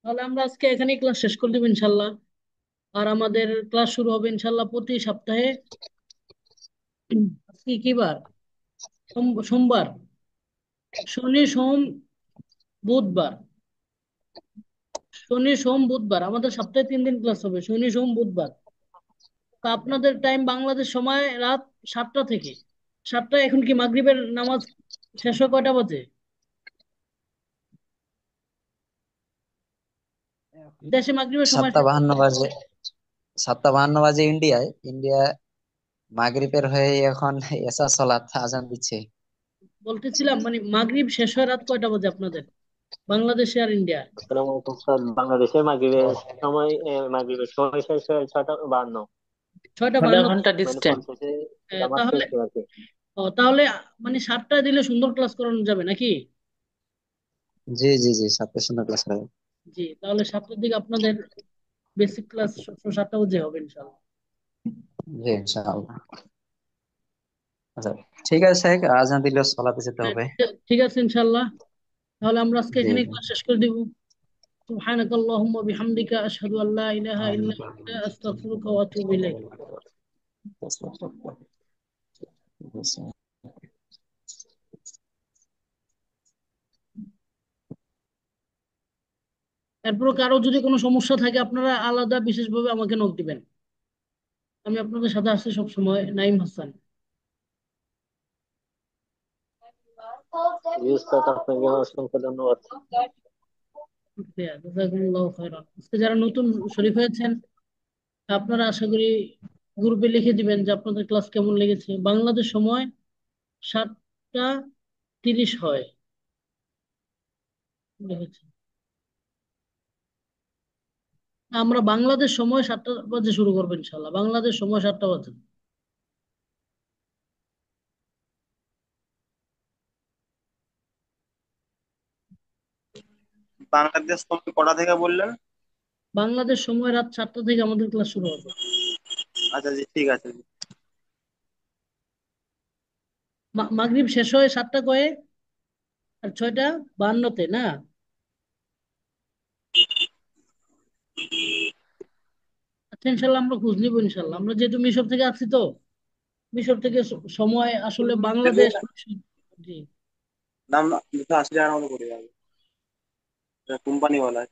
তাহলে আমরা আজকে এখানেই ক্লাস শেষ করে দেবো ইনশাল্লাহ। আর আমাদের ক্লাস শুরু হবে ইনশাল্লাহ প্রতি সপ্তাহে। আজকে কি বার? সোমবার, শনি, সোম, বুধবার। শনি, সোম, বুধবার আমাদের সপ্তাহে 3 দিন ক্লাস হবে, শনি, সোম, বুধবার। তো আপনাদের টাইম বাংলাদেশ সময় রাত 7টা থেকে 7টা। এখন কি মাগরিবের নামাজ শেষ হয় কয়টা বাজে? দেশে মাগরিবের সময় 7:52 বাজে। 7:52 বাজে ইন্ডিয়ায়। মাগরিবের হয়ে এখন এসা সালাত আজান দিচ্ছে। বলতেছিলাম মানে মাগরিব শেষ হয় রাত কয়টা বাজে আপনাদের, বাংলাদেশে আর ইন্ডিয়া? আসসালামু আলাইকুম স্যার, বাংলাদেশের মাগরিবের সময় শেষ হয় 6:52। 6টা 52। 1/2 ঘন্টা মানে ডিস্টেন্স। পরিশেষে জামাত শেষ তাহলে হয় আর কি। তাহলে মানে 7টায় দিলে সুন্দর ক্লাস করানো যাবে নাকি? জি জি জি, 7টার সময় ক্লাস হবে। জি, তাহলে 7টার দিকে আপনাদের বেসিক ক্লাস 7টা বাজে হবে ইনশাল্লাহ। জি ইনশাআল্লাহ। আচ্ছা, ঠিক আছে শেখ, আজান দিলে সালাতে যেতে হ্যাঁ, হবে। ঠিক আছে ইনশাল্লাহ। তাহলে আমরা আজকে জি এখানে জি। ক্লাস শেষ করে দিব। سبحانك اللهم وبحمدك أشهد أن لا إله إلا أنت أستغفرك وأتوب إليك. এরপর কারো যদি কোনো সমস্যা থাকে আপনারা আলাদা বিশেষভাবে আমাকে নক দিবেন। আমি আপনাদের সাথে আছি সব সময়, নাইম হাসান। জি উস্তাদ, আপনাকে অসংখ্য ধন্যবাদ। জাযাকুমুল্লাহু খাইরান। আজকে যারা নতুন শরীফ হয়েছেন আপনারা আশা করি গ্রুপে লিখে দিবেন যে আপনাদের ক্লাস কেমন লেগেছে। বাংলাদেশ সময় 7টা 30 হয়, লিখেছি। আমরা বাংলাদেশ সময় 7টা বাজে শুরু করবো ইনশাল্লাহ, বাংলাদেশ সময় 7টা বাজে। বাংলাদেশ সময় কটা থেকে বললেন? বাংলাদেশ সময় রাত 7টা থেকে আমাদের ক্লাস শুরু হবে। আচ্ছা জি, ঠিক আছে। মাগরিব শেষ হয় 7টা কয়ে, আর 6টা 52-তে না? আচ্ছা, ইনশাল্লাহ আমরা খোঁজ নিবো ইনশাল্লাহ। আমরা যেহেতু মিশর থেকে আছি তো মিশর থেকে সময় আসলে বাংলাদেশ। জি। দাম 280 টাকার মতো পড়ে যাবে, কোম্পানি ওয়ালা।